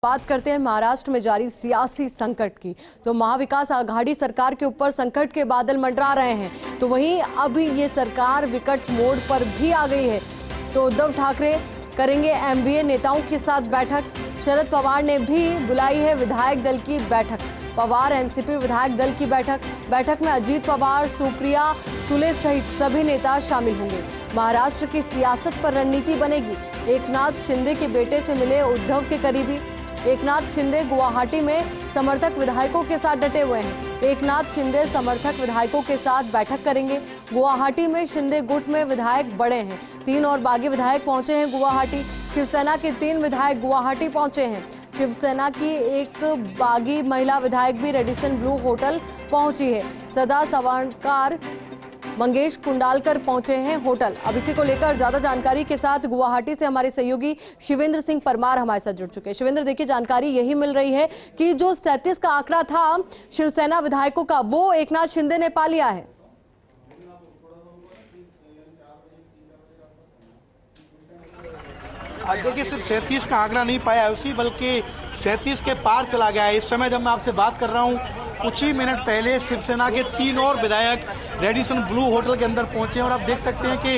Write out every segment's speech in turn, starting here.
बात करते हैं महाराष्ट्र में जारी सियासी संकट की। तो महाविकास आघाड़ी सरकार के ऊपर संकट के बादल मंडरा रहे हैं, तो वहीं अभी ये सरकार विकट मोड़ पर भी आ गई है। तो उद्धव ठाकरे करेंगे एमवीए नेताओं के साथ बैठक। शरद पवार ने भी बुलाई है विधायक दल की बैठक। पवार एनसीपी विधायक दल की बैठक में अजीत पवार, सुप्रिया सुले सहित सभी नेता शामिल होंगे। महाराष्ट्र की सियासत पर रणनीति बनेगी। एकनाथ शिंदे के बेटे से मिले उद्धव के करीबी। एकनाथ शिंदे गुवाहाटी में समर्थक विधायकों के साथ डटे हुए हैं। एकनाथ शिंदे समर्थक विधायकों के साथ बैठक करेंगे। गुवाहाटी में शिंदे गुट में विधायक बड़े हैं। 3 और बागी विधायक पहुंचे हैं गुवाहाटी। शिवसेना के 3 विधायक गुवाहाटी पहुंचे हैं। शिवसेना की एक बागी महिला विधायक भी रेडिसन ब्लू होटल पहुंची है। सदा सवाणकर, मंगेश कुंडालकर पहुंचे हैं होटल। अब इसी को लेकर ज्यादा जानकारी के साथ गुवाहाटी से हमारे सहयोगी शिवेंद्र सिंह परमार हमारे साथ जुड़ चुके हैं। शिवेंद्र, देखिए जानकारी यही मिल रही है कि जो 37 का आंकड़ा था शिवसेना विधायकों का, वो एकनाथ शिंदे ने पा लिया है। देखिए, सिर्फ 37 का आंकड़ा नहीं पाया है उसी, बल्कि 37 के पार चला गया है। इस समय जब मैं आपसे बात कर रहा हूं, कुछ ही मिनट पहले शिवसेना के 3 और विधायक रेडिसन ब्लू होटल के अंदर पहुंचे हैं और आप देख सकते हैं कि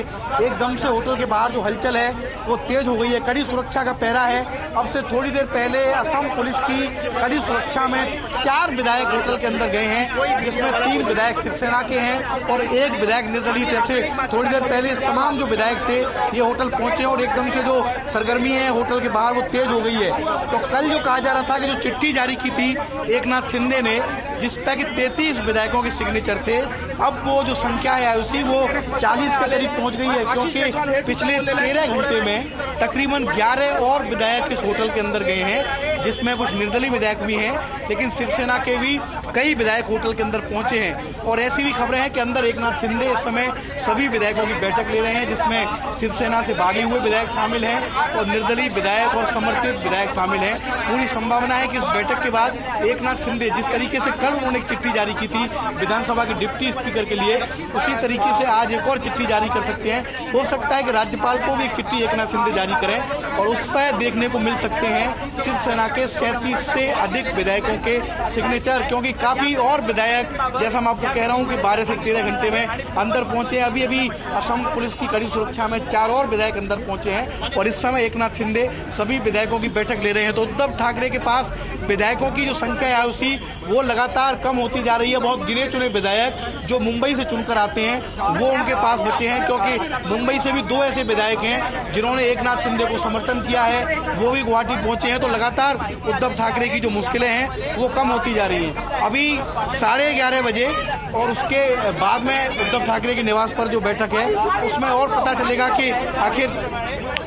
एकदम से होटल के बाहर जो हलचल है वो तेज हो गई है। कड़ी सुरक्षा का पहरा है। अब से थोड़ी देर पहले असम पुलिस की कड़ी सुरक्षा में 4 विधायक होटल के अंदर गए हैं, जिसमें 3 विधायक शिवसेना के हैं और 1 विधायक निर्दलीय थे। से थोड़ी देर पहले तमाम जो विधायक थे ये होटल पहुंचे और एकदम से जो सरगर्मी है होटल के बाहर वो तेज हो गई है। तो कल जो कहा जा रहा था कि जो चिट्ठी जारी की थी एकनाथ शिंदे ने, जिस पर कि 33 विधायकों के सिग्नेचर थे, अब वो जो संख्या है उसी वो 40 के करीब पहुंच गई है, क्योंकि पिछले 13 घंटे में तकरीबन 11 और विधायक इस होटल के अंदर गए हैं, जिसमें कुछ निर्दलीय विधायक भी हैं, लेकिन शिवसेना के भी कई विधायक होटल के अंदर पहुंचे हैं। और ऐसी भी खबरें हैं कि अंदर एकनाथ शिंदे इस समय सभी विधायकों की बैठक ले रहे हैं, जिसमें शिवसेना से भागे हुए विधायक शामिल हैं और निर्दलीय विधायक और समर्थित विधायक शामिल हैं। पूरी संभावना है कि इस बैठक के बाद एकनाथ शिंदे जिस तरीके से कल उन्होंने एक चिट्ठी जारी की थी विधानसभा के डिप्टी स्पीकर के लिए, उसी तरीके से आज एक और चिट्ठी जारी कर सकते हैं। हो सकता है कि राज्यपाल को भी एक चिट्ठी एकनाथ शिंदे जारी करें और उस पर देखने को मिल सकते हैं शिवसेना के 37 से अधिक विधायकों के सिग्नेचर, क्योंकि काफी और विधायक, जैसा मैं आपको कह रहा हूं कि 12 से 13 घंटे में अंदर पहुंचे हैं। अभी अभी असम पुलिस की कड़ी सुरक्षा में 4 और विधायक अंदर पहुंचे हैं और इस समय एकनाथ शिंदे सभी विधायकों की बैठक ले रहे हैं। तो उद्धव ठाकरे के पास विधायकों की जो संख्या है उसी वो लगातार कम होती जा रही है। बहुत गिने चुने विधायक जो मुंबई से चुनकर आते हैं वो उनके पास बचे हैं, क्योंकि मुंबई से भी 2 ऐसे विधायक हैं जिन्होंने एकनाथ शिंदे को समर्थन किया है, वो भी गुवाहाटी पहुंचे हैं। तो लगातार उद्धव ठाकरे की जो मुश्किलें हैं वो कम होती जा रही हैं। अभी 11:30 बजे और उसके बाद में उद्धव ठाकरे के निवास पर जो बैठक है उसमें और पता चलेगा कि आखिर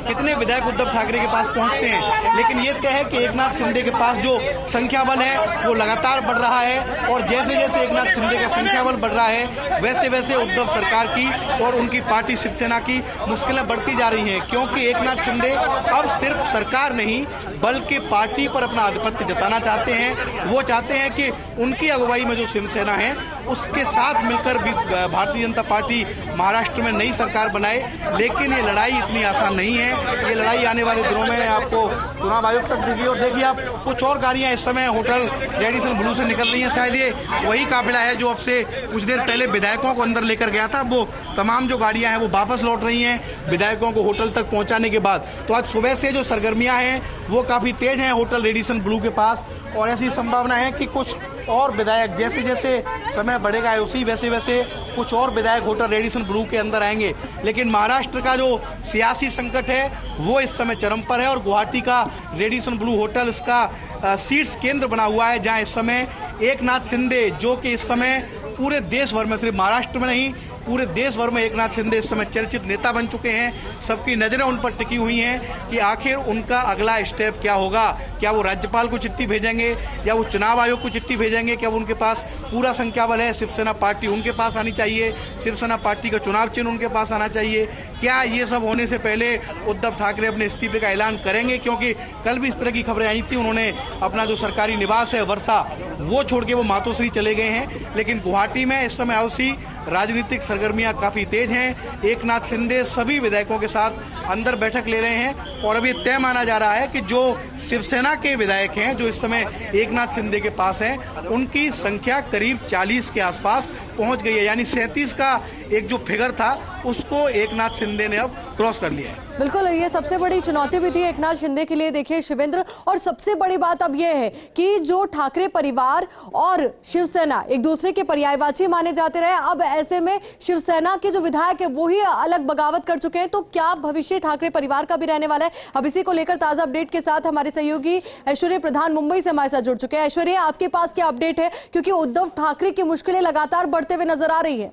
कितने विधायक उद्धव ठाकरे के पास पहुंचते हैं। लेकिन ये तय है कि एकनाथ शिंदे के पास जो संख्या बल है वो लगातार बढ़ रहा है और जैसे जैसे एकनाथ शिंदे का संख्या बल बढ़ रहा है वैसे वैसे उद्धव सरकार की और उनकी पार्टी शिवसेना की मुश्किलें बढ़ती जा रही हैं, क्योंकि एकनाथ शिंदे अब सिर्फ सरकार नहीं बल्कि पार्टी पर अपना आधिपत्य जताना चाहते हैं। वो चाहते हैं कि उनकी अगुवाई में जो शिवसेना है उसके साथ मिलकर भी भारतीय जनता पार्टी महाराष्ट्र में नई सरकार बनाए। लेकिन ये लड़ाई इतनी आसान नहीं है। ये लड़ाई आने वाले दिनों में आपको चुनाव आयोग तक दिखी। और देखिए आप, कुछ और गाड़ियां इस समय होटल रेडिसन ब्लू से निकल रही हैं। शायद ये वही काफिला है जो अब से कुछ देर पहले विधायकों को अंदर लेकर गया था। वो तमाम जो गाड़ियां हैं वो वापस लौट रही हैं विधायकों को होटल तक पहुंचाने के बाद। तो आज सुबह से जो सरगर्मियां हैं वो काफी तेज हैं होटल रेडिसन ब्लू के पास और ऐसी संभावना है कि कुछ और विधायक जैसे जैसे समय बढ़ेगा उसी वैसे वैसे कुछ और विधायक होटल रेडिसन ब्लू के अंदर आएंगे। लेकिन महाराष्ट्र का जो सियासी संकट है वो इस समय चरम पर है और गुवाहाटी का रेडिसन ब्लू होटल इसका शीर्ष केंद्र बना हुआ है, जहां इस समय एकनाथ शिंदे, जो कि इस समय पूरे देश भर में, सिर्फ महाराष्ट्र में नहीं पूरे देश भर में एकनाथ शिंदे इस समय चर्चित नेता बन चुके हैं। सबकी नजरें उन पर टिकी हुई हैं कि आखिर उनका अगला स्टेप क्या होगा। क्या वो राज्यपाल को चिट्ठी भेजेंगे या वो चुनाव आयोग को चिट्ठी भेजेंगे? क्या उनके पास पूरा संख्या बल है? शिवसेना पार्टी उनके पास आनी चाहिए, शिवसेना पार्टी का चुनाव चिन्ह उनके पास आना चाहिए। क्या ये सब होने से पहले उद्धव ठाकरे अपने इस्तीफे का ऐलान करेंगे? क्योंकि कल भी इस तरह की खबरें आई थी, उन्होंने अपना जो सरकारी निवास है वर्षा वो छोड़ के वो मातोश्री चले गए हैं। लेकिन गुवाहाटी में इस समय उसी राजनीतिक सरगर्मियां काफी तेज हैं। एकनाथ शिंदे सभी विधायकों के साथ अंदर बैठक ले रहे हैं और अभी तय माना जा रहा है कि जो शिवसेना के विधायक हैं जो इस समय एकनाथ शिंदे के पास हैं, उनकी संख्या करीब 40 के आसपास पहुंच गई है। यानी 37 का एक जो फिगर था उसको एकनाथ शिंदे ने अब क्रॉस कर लिया है। बिल्कुल, ये सबसे बड़ी चुनौती भी थी एकनाथ शिंदे के लिए, देखिए शिवेंद्र। और सबसे बड़ी बात अब यह है कि जो ठाकरे परिवार और शिवसेना एक दूसरे के पर्यायवाची माने जाते रहे, अब ऐसे में शिवसेना के जो विधायक है वो ही अलग बगावत कर चुके हैं। तो क्या भविष्य ठाकरे परिवार का भी रहने वाला है? अब इसी को लेकर ताजा अपडेट के साथ हमारे सहयोगी ऐश्वर्य प्रधान मुंबई से हमारे साथ जुड़ चुके हैं। ऐश्वर्य, आपके पास क्या अपडेट है, क्योंकि उद्धव ठाकरे की मुश्किलें लगातार बढ़ते हुए नजर आ रही है?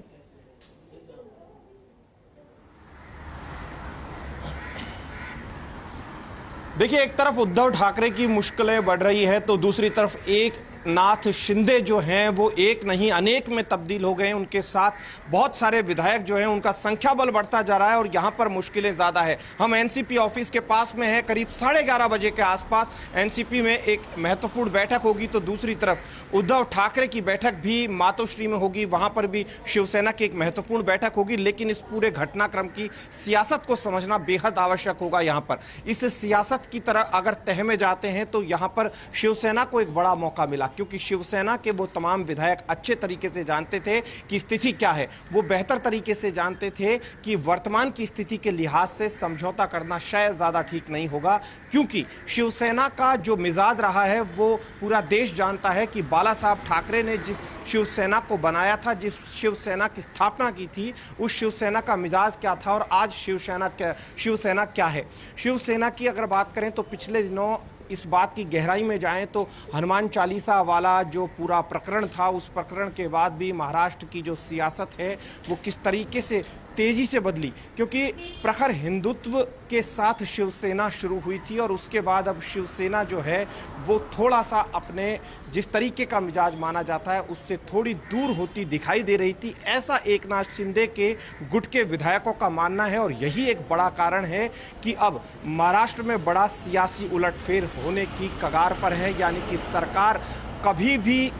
देखिए, एक तरफ उद्धव ठाकरे की मुश्किलें बढ़ रही है तो दूसरी तरफ एकनाथ शिंदे जो हैं वो एक नहीं अनेक में तब्दील हो गए हैं। उनके साथ बहुत सारे विधायक जो हैं उनका संख्या बल बढ़ता जा रहा है और यहाँ पर मुश्किलें ज़्यादा है। हम एनसीपी ऑफिस के पास में है, करीब 11:30 बजे के आसपास एनसीपी में एक महत्वपूर्ण बैठक होगी, तो दूसरी तरफ उद्धव ठाकरे की बैठक भी मातोश्री में होगी, वहाँ पर भी शिवसेना की एक महत्वपूर्ण बैठक होगी। लेकिन इस पूरे घटनाक्रम की सियासत को समझना बेहद आवश्यक होगा। यहाँ पर इस सियासत की तरह अगर तह में जाते हैं तो यहाँ पर शिवसेना को एक बड़ा मौका मिला, क्योंकि शिवसेना के वो तमाम विधायक अच्छे तरीके से जानते थे कि स्थिति क्या है। वो बेहतर तरीके से जानते थे कि वर्तमान की स्थिति के लिहाज से समझौता करना शायद ज़्यादा ठीक नहीं होगा, क्योंकि शिवसेना का जो मिजाज रहा है वो पूरा देश जानता है कि बाला साहब ठाकरे ने जिस शिवसेना को बनाया था, जिस शिवसेना की स्थापना की थी, उस शिवसेना का मिजाज क्या था और आज शिवसेना क्या है। शिवसेना की अगर बात करें तो पिछले दिनों इस बात की गहराई में जाएं तो हनुमान चालीसा वाला जो पूरा प्रकरण था, उस प्रकरण के बाद भी महाराष्ट्र की जो सियासत है वो किस तरीके से तेजी से बदली, क्योंकि प्रखर हिंदुत्व के साथ शिवसेना शुरू हुई थी और उसके बाद अब शिवसेना जो है वो थोड़ा सा अपने जिस तरीके का मिजाज माना जाता है उससे थोड़ी दूर होती दिखाई दे रही थी। ऐसा एकनाथ शिंदे के गुट के विधायकों का मानना है और यही एक बड़ा कारण है कि अब महाराष्ट्र में बड़ा सियासी उलटफेर होने की कगार पर है, यानी कि सरकार कभी भी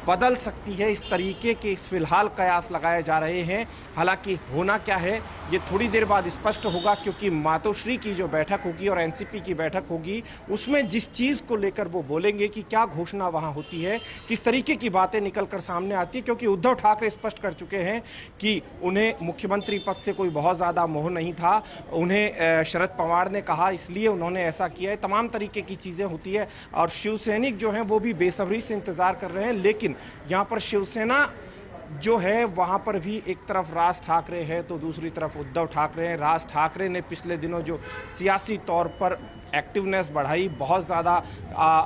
बदल सकती है। इस तरीके के फिलहाल कयास लगाए जा रहे हैं। हालांकि होना क्या है ये थोड़ी देर बाद स्पष्ट होगा, क्योंकि मातोश्री की जो बैठक होगी और एनसीपी की बैठक होगी उसमें जिस चीज़ को लेकर वो बोलेंगे कि क्या घोषणा वहां होती है, किस तरीके की बातें निकलकर सामने आती है। क्योंकि उद्धव ठाकरे स्पष्ट कर चुके हैं कि उन्हें मुख्यमंत्री पद से कोई बहुत ज़्यादा मोह नहीं था, उन्हें शरद पवार ने कहा इसलिए उन्होंने ऐसा किया है। तमाम तरीके की चीज़ें होती है और शिवसैनिक जो हैं वो भी बेसब्री से इंतज़ार कर रहे हैं। लेकिन यहाँ पर शिवसेना जो है वहाँ पर भी एक तरफ राज ठाकरे है तो दूसरी तरफ उद्धव ठाकरे हैं। राज ठाकरे ने पिछले दिनों जो सियासी तौर पर एक्टिवनेस बढ़ाई, बहुत ज़्यादा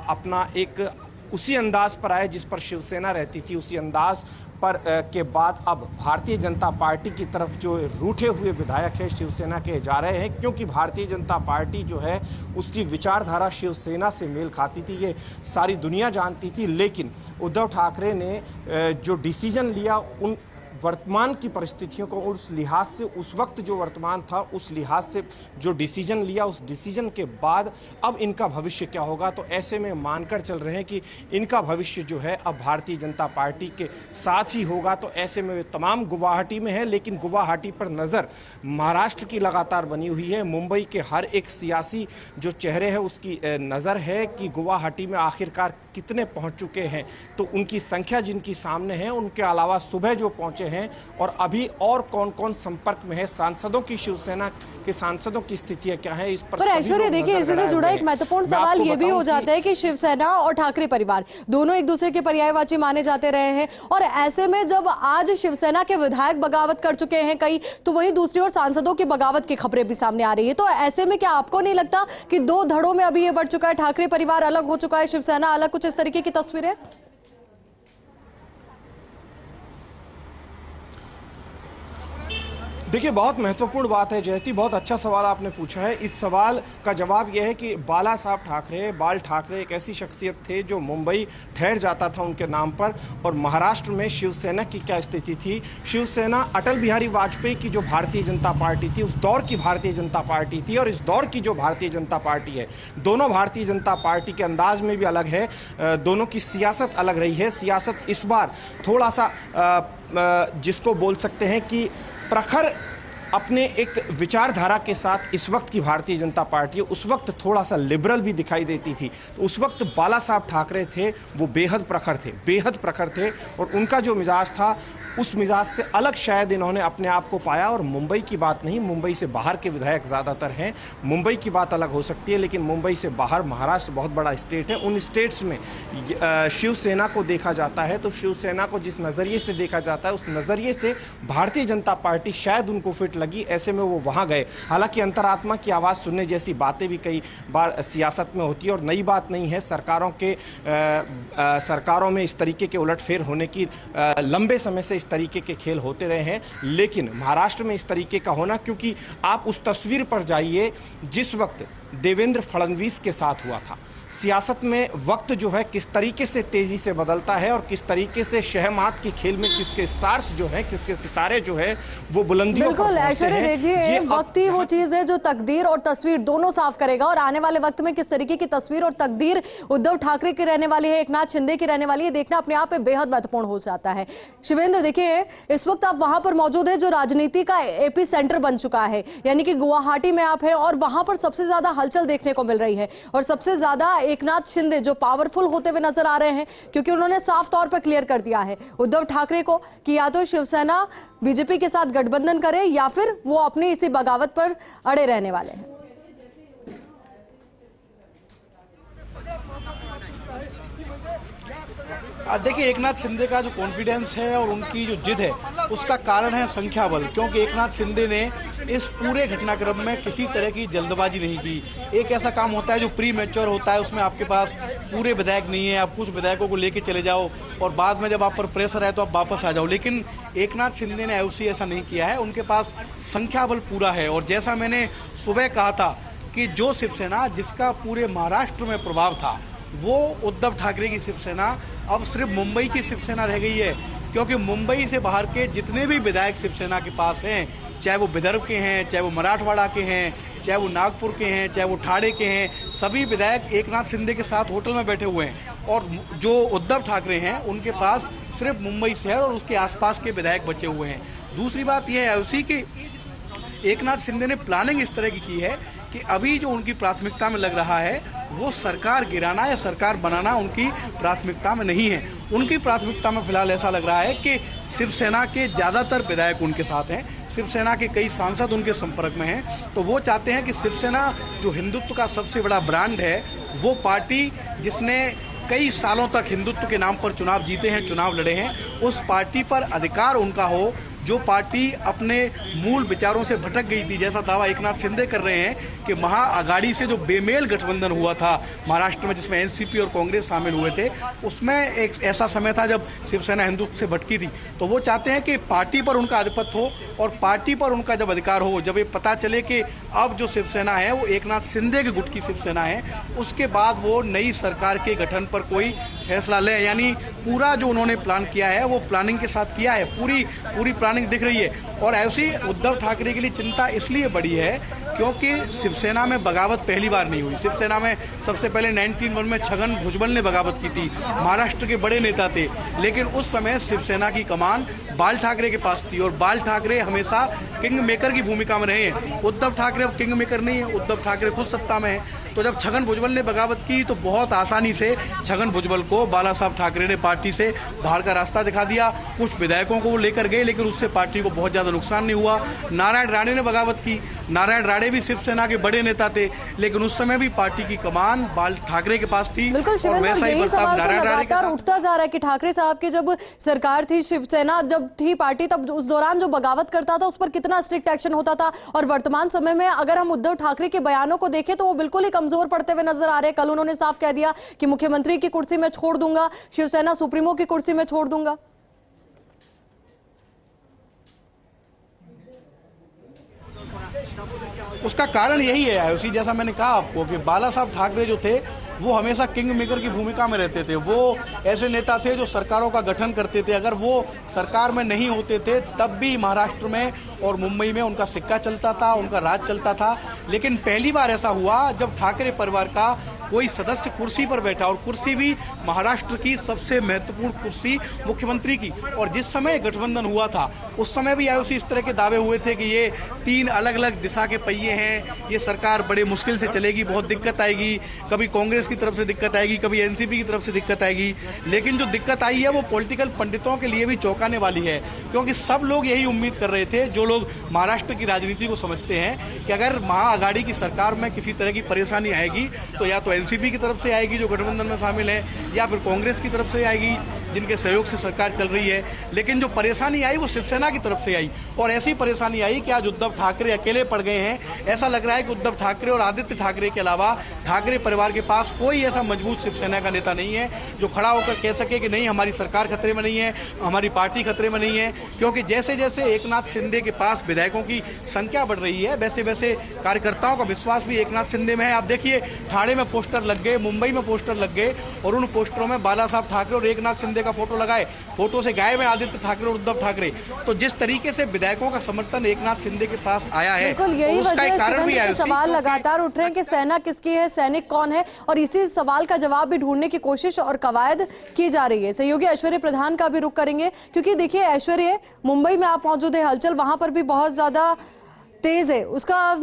अपना एक उसी अंदाज पर आए जिस पर शिवसेना रहती थी, उसी अंदाज पर के बाद अब भारतीय जनता पार्टी की तरफ जो रूठे हुए विधायक है शिवसेना के जा रहे हैं, क्योंकि भारतीय जनता पार्टी जो है उसकी विचारधारा शिवसेना से मेल खाती थी, ये सारी दुनिया जानती थी। लेकिन उद्धव ठाकरे ने जो डिसीजन लिया उन वर्तमान की परिस्थितियों को उस लिहाज से, उस वक्त जो वर्तमान था उस लिहाज से जो डिसीजन लिया, उस डिसीजन के बाद अब इनका भविष्य क्या होगा, तो ऐसे में मानकर चल रहे हैं कि इनका भविष्य जो है अब भारतीय जनता पार्टी के साथ ही होगा। तो ऐसे में वे तमाम गुवाहाटी में है, लेकिन गुवाहाटी पर नज़र महाराष्ट्र की लगातार बनी हुई है। मुंबई के हर एक सियासी जो चेहरे है उसकी नज़र है कि गुवाहाटी में आखिरकार कितने पहुँच चुके हैं। तो उनकी संख्या जिनकी सामने है, उनके अलावा सुबह जो पहुँचे हैं और अभी और कौन कौन संपर्क में है, सांसदों की, शिवसेना के सांसदों की स्थिति क्या है, इस पर ऐश्वर्य देखिए इससे से जुड़ा एक महत्वपूर्ण सवाल ये भी हो जाता है कि शिवसेना और ठाकरे परिवार दोनों एक दूसरे के पर्यायवाची माने जाते रहे हैं और ऐसे में जब आज शिवसेना के विधायक बगावत कर चुके हैं कई, तो वहीं दूसरी ओर सांसदों की बगावत की खबरें भी सामने आ रही है। तो ऐसे में क्या आपको नहीं लगता कि दो धड़ों में अभी ये बढ़ चुका है, ठाकरे परिवार अलग हो चुका है, शिवसेना अलग, कुछ इस तरीके की तस्वीरें? देखिए, बहुत महत्वपूर्ण बात है जयती, बहुत अच्छा सवाल आपने पूछा है। इस सवाल का जवाब यह है कि बाला साहब ठाकरे, बाल ठाकरे एक ऐसी शख्सियत थे जो मुंबई ठहर जाता था उनके नाम पर, और महाराष्ट्र में शिवसेना की क्या स्थिति थी। शिवसेना अटल बिहारी वाजपेयी की जो भारतीय जनता पार्टी थी, उस दौर की भारतीय जनता पार्टी थी, और इस दौर की जो भारतीय जनता पार्टी है, दोनों भारतीय जनता पार्टी के अंदाज में भी अलग है, दोनों की सियासत अलग रही है। सियासत इस बार थोड़ा सा जिसको बोल सकते हैं कि प्रखर अपने एक विचारधारा के साथ इस वक्त की भारतीय जनता पार्टी उस वक्त थोड़ा सा लिबरल भी दिखाई देती थी। तो उस वक्त बाला साहब ठाकरे थे वो बेहद प्रखर थे और उनका जो मिजाज था उस मिजाज से अलग शायद इन्होंने अपने आप को पाया। और मुंबई की बात नहीं, मुंबई से बाहर के विधायक ज़्यादातर हैं। मुंबई की बात अलग हो सकती है, लेकिन मुंबई से बाहर महाराष्ट्र बहुत बड़ा स्टेट है। उन स्टेट्स में शिवसेना को देखा जाता है, तो शिवसेना को जिस नज़रिए से देखा जाता है उस नज़रिए से भारतीय जनता पार्टी शायद उनको फिट लगी, ऐसे में वो वहाँ गए। हालांकि अंतरात्मा की आवाज़ सुनने जैसी बातें भी कई बार सियासत में होती है और नई बात नहीं है। सरकारों में इस तरीके के उलटफेर होने की लंबे समय से इस तरीके के खेल होते रहे हैं, लेकिन महाराष्ट्र में इस तरीके का होना, क्योंकि आप उस तस्वीर पर जाइए जिस वक्त देवेंद्र फडणवीस के साथ हुआ था। सियासत में वक्त जो है किस तरीके से तेजी से बदलता है और किस तरीके से शहमात के खेल में किसके स्टार्स जो हैं, किसके सितारे जो है वो बुलंदियों पर पहुंचते हैं। देखिए, वक्त ही वो चीज है जो तकदीर और तस्वीर दोनों साफ करेगा और आने वाले वक्त में किस तरीके की तस्वीर और तकदीर उद्धव ठाकरे की रहने वाली है, एकनाथ शिंदे की रहने वाली है, देखना अपने आप में बेहद महत्वपूर्ण हो जाता है। शिवेंद्र, देखिए इस वक्त आप वहां पर मौजूद है जो राजनीति का एपी सेंटर बन चुका है, यानी कि गुवाहाटी में आप है और वहां पर सबसे ज्यादा हलचल देखने को मिल रही है और सबसे ज्यादा एकनाथ शिंदे जो पावरफुल होते हुए नजर आ रहे हैं, क्योंकि उन्होंने साफ तौर पर क्लियर कर दिया है उद्धव ठाकरे को कि या तो शिवसेना बीजेपी के साथ गठबंधन करे या फिर वो अपनी इसी बगावत पर अड़े रहने वाले हैं। देखिए, एकनाथ शिंदे का जो कॉन्फिडेंस है और उनकी जो जिद है उसका कारण है संख्या बल, क्योंकि एकनाथ शिंदे ने इस पूरे घटनाक्रम में किसी तरह की जल्दबाजी नहीं की। एक ऐसा काम होता है जो प्री मैच्योर होता है, उसमें आपके पास पूरे विधायक नहीं है, आप कुछ विधायकों को लेके चले जाओ और बाद में जब आप पर प्रेशर है तो आप वापस आ जाओ। लेकिन एकनाथ शिंदे ने ऐसा नहीं किया है, उनके पास संख्या बल पूरा है। और जैसा मैंने सुबह कहा था कि जो शिवसेना जिसका पूरे महाराष्ट्र में प्रभाव था, वो उद्धव ठाकरे की शिवसेना अब सिर्फ मुंबई की शिवसेना रह गई है, क्योंकि मुंबई से बाहर के जितने भी विधायक शिवसेना के पास हैं, चाहे वो विदर्भ के हैं, चाहे वो मराठवाड़ा के हैं, चाहे वो नागपुर के हैं, चाहे वो ठाणे के हैं, सभी विधायक एकनाथ शिंदे के साथ होटल में बैठे हुए हैं। और जो उद्धव ठाकरे हैं उनके पास सिर्फ मुंबई शहर और उसके आसपास के विधायक बचे हुए हैं। दूसरी बात यह है उसी की एकनाथ शिंदे ने प्लानिंग इस तरह की है कि अभी जो उनकी प्राथमिकता में लग रहा है वो सरकार गिराना या सरकार बनाना उनकी प्राथमिकता में नहीं है। उनकी प्राथमिकता में फिलहाल ऐसा लग रहा है कि शिवसेना के ज़्यादातर विधायक उनके साथ हैं, शिवसेना के कई सांसद उनके संपर्क में हैं, तो वो चाहते हैं कि शिवसेना जो हिंदुत्व का सबसे बड़ा ब्रांड है, वो पार्टी जिसने कई सालों तक हिंदुत्व के नाम पर चुनाव जीते हैं, चुनाव लड़े हैं, उस पार्टी पर अधिकार उनका हो। जो पार्टी अपने मूल विचारों से भटक गई थी, जैसा दावा एकनाथ शिंदे कर रहे हैं कि महाअघाड़ी से जो बेमेल गठबंधन हुआ था महाराष्ट्र में, जिसमें एनसीपी और कांग्रेस शामिल हुए थे, उसमें एक ऐसा समय था जब शिवसेना हिंदुत्व से भटकी थी। तो वो चाहते हैं कि पार्टी पर उनका आधिपत्य हो और पार्टी पर उनका जब अधिकार हो, जब ये पता चले कि अब जो शिवसेना है वो एकनाथ शिंदे के गुट की शिवसेना है, उसके बाद वो नई सरकार के गठन पर कोई फैसला ले। यानी पूरा जो उन्होंने प्लान किया है वो प्लानिंग के साथ किया है, पूरी प्लानिंग दिख रही है। और ऐसी उद्धव ठाकरे के लिए चिंता इसलिए बड़ी है क्योंकि शिवसेना में बगावत पहली बार नहीं हुई। शिवसेना में सबसे पहले 1991 में छगन भुजबल ने बगावत की थी, महाराष्ट्र के बड़े नेता थे, लेकिन उस समय शिवसेना की कमान बाल ठाकरे के पास थी और बाल ठाकरे हमेशा किंग मेकर की भूमिका में रहे हैं। उद्धव ठाकरे अब किंग मेकर नहीं है, उद्धव ठाकरे खुद सत्ता में है। तो जब छगन भुजबल ने बगावत की तो बहुत आसानी से छगन भुजबल को बाला साहब ठाकरे ने पार्टी से बाहर का रास्ता दिखा दिया। कुछ विधायकों को वो लेकर गए, लेकिन उससे पार्टी को बहुत ज़्यादा नुकसान नहीं हुआ। नारायण राणे ने बगावत की, नारायण राणे भी शिवसेना के बड़े नेता थे, लेकिन उस समय भी पार्टी की कमान बाल ठाकरे के पास थी। बिल्कुल शिवेंद्र, यही सवाल तो लगातार उठता जा रहा है कि ठाकरे साहब की जब सरकार थी, शिवसेना जब थी पार्टी, तब उस दौरान जो बगावत करता था उस पर कितना स्ट्रिक्ट एक्शन होता था। और वर्तमान समय में अगर हम उद्धव ठाकरे के बयानों को देखें तो वो बिल्कुल ही कमजोर पड़ते हुए नजर आ रहे हैं। कल उन्होंने साफ कह दिया कि मुख्यमंत्री की कुर्सी में छोड़ दूंगा, शिवसेना सुप्रीमो की कुर्सी में छोड़ दूंगा। उसका कारण यही है उसी, जैसा मैंने कहा आपको, कि बाला साहब ठाकरे जो थे वो हमेशा किंग मेकर की भूमिका में रहते थे। वो ऐसे नेता थे जो सरकारों का गठन करते थे। अगर वो सरकार में नहीं होते थे तब भी महाराष्ट्र में और मुंबई में उनका सिक्का चलता था, उनका राज चलता था। लेकिन पहली बार ऐसा हुआ जब ठाकरे परिवार का कोई सदस्य कुर्सी पर बैठा, और कुर्सी भी महाराष्ट्र की सबसे महत्वपूर्ण कुर्सी मुख्यमंत्री की। और जिस समय गठबंधन हुआ था उस समय भी आईओसी इस तरह के दावे हुए थे कि ये 3 अलग अलग दिशा के पहिए हैं, ये सरकार बड़े मुश्किल से चलेगी, बहुत दिक्कत आएगी, कभी कांग्रेस की तरफ से दिक्कत आएगी, कभी एनसीपी की तरफ से दिक्कत आएगी। लेकिन जो दिक्कत आई है वो पॉलिटिकल पंडितों के लिए भी चौंकाने वाली है, क्योंकि सब लोग यही उम्मीद कर रहे थे, जो लोग महाराष्ट्र की राजनीति को समझते हैं, कि अगर महाआघाड़ी की सरकार में किसी तरह की परेशानी आएगी तो या तो एनसीपी की तरफ से आएगी जो गठबंधन में शामिल है, या फिर कांग्रेस की तरफ से आएगी जिनके सहयोग से सरकार चल रही है। लेकिन जो परेशानी आई वो शिवसेना की तरफ से आई, और ऐसी परेशानी आई कि आज उद्धव ठाकरे अकेले पड़ गए हैं। ऐसा लग रहा है कि उद्धव ठाकरे और आदित्य ठाकरे के अलावा ठाकरे परिवार के पास कोई ऐसा मजबूत शिवसेना का नेता नहीं है जो खड़ा होकर कह सके कि नहीं, हमारी सरकार खतरे में नहीं है, हमारी पार्टी खतरे में नहीं है। क्योंकि जैसे जैसे एकनाथ शिंदे के पास विधायकों की संख्या बढ़ रही है, वैसे वैसे कार्यकर्ताओं का विश्वास भी एकनाथ शिंदे में है। आप देखिए, ठाणे में पोस्टर लग गए, मुंबई में पोस्टर लग गए, और उन पोस्टरों में बाला साहब ठाकरे और एकनाथ शिंदे का फोटो लगाए, फोटो से गायब है आदित्य ठाकरे और उद्धव ठाकरे। तो जिस तरीके से विधायकों का समर्थन एकनाथ शिंदे के पास आया है, बिल्कुल यही उसका एक वजह कारण भी है। है। सवाल लगातार उठ रहे हैं कि सेना किसकी है, सैनिक कौन है, और इसी सवाल का जवाब भी ढूंढने की कोशिश और कवायद की जा रही है। सहयोगी ऐश्वर्य प्रधान का भी रुख करेंगे, क्योंकि देखिए ऐश्वर्य, मुंबई में आप मौजूद है, हलचल वहां पर भी बहुत ज्यादा तेज है। उसका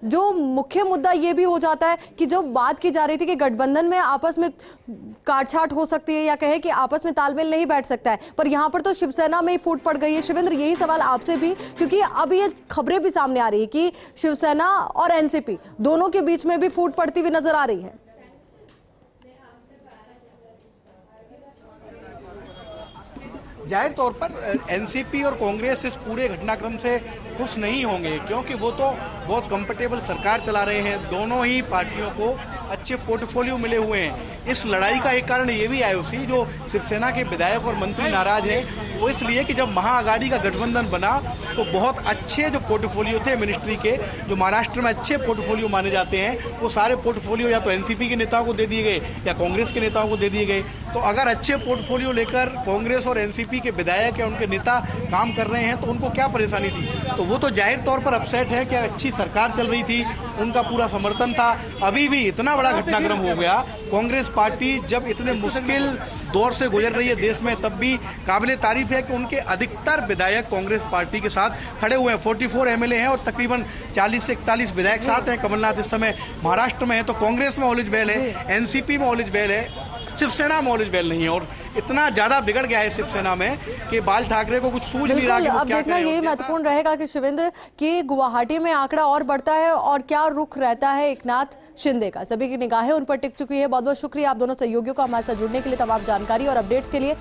जो मुख्य मुद्दा ये भी हो जाता है कि जो बात की जा रही थी कि गठबंधन में आपस में काटछाट हो सकती है, या कहे कि आपस में तालमेल नहीं बैठ सकता है, पर यहाँ पर तो शिवसेना में ही फूट पड़ गई है। शिवेंद्र, यही सवाल आपसे भी, क्योंकि अब ये खबरें भी सामने आ रही है कि शिवसेना और एनसीपी दोनों के बीच में भी फूट पड़ती हुई नजर आ रही है। जाहिर तौर पर एनसीपी और कांग्रेस इस पूरे घटनाक्रम से खुश नहीं होंगे, क्योंकि वो तो बहुत कंफर्टेबल सरकार चला रहे हैं। दोनों ही पार्टियों को अच्छे पोर्टफोलियो मिले हुए हैं। इस लड़ाई का एक कारण ये भी आईओसी, जो शिवसेना के विधायक और मंत्री नाराज है, वो इसलिए कि जब महाआघाड़ी का गठबंधन बना तो बहुत अच्छे जो पोर्टफोलियो थे मिनिस्ट्री के, जो महाराष्ट्र में अच्छे पोर्टफोलियो माने जाते हैं, वो सारे पोर्टफोलियो या तो एनसीपी के नेताओं को दे दिए गए या कांग्रेस के नेताओं को दे दिए गए। तो अगर अच्छे पोर्टफोलियो लेकर कांग्रेस और एनसीपी के विधायक या उनके नेता काम कर रहे हैं तो उनको क्या परेशानी थी? तो वो तो जाहिर तौर पर अपसेट है कि अच्छी सरकार चल रही थी, उनका पूरा समर्थन था। अभी भी इतना बड़ा घटनाक्रम हो गया, कांग्रेस पार्टी जब इतने मुश्किल दौर से गुजर रही है देश में, तब भी काबिले तारीफ है कि उनके अधिकतर विधायक कांग्रेस पार्टी के साथ खड़े हुए हैं। 44 एमएलए हैं और तकरीबन 40 से 41 विधायक साथ हैं। कमलनाथ इस समय महाराष्ट्र में है, तो कांग्रेस में ऑलिज बेल है, एनसीपी में ऑलिज बेल है, शिवसेना में ऑलिज बेल नहीं है। और इतना ज्यादा बिगड़ गया है शिवसेना में कि बाल ठाकरे को कुछ सूझ नहीं रहा कि वो अब क्या देखना यही महत्वपूर्ण रहेगा कि शिवेंद्र, कि गुवाहाटी में आंकड़ा और बढ़ता है और क्या रुख रहता है एकनाथ शिंदे का। सभी की निगाहें उन पर टिक चुकी है। बहुत बहुत शुक्रिया आप दोनों सहयोगियों का हमारे साथ जुड़ने के लिए, तमाम जानकारी और अपडेट्स के लिए।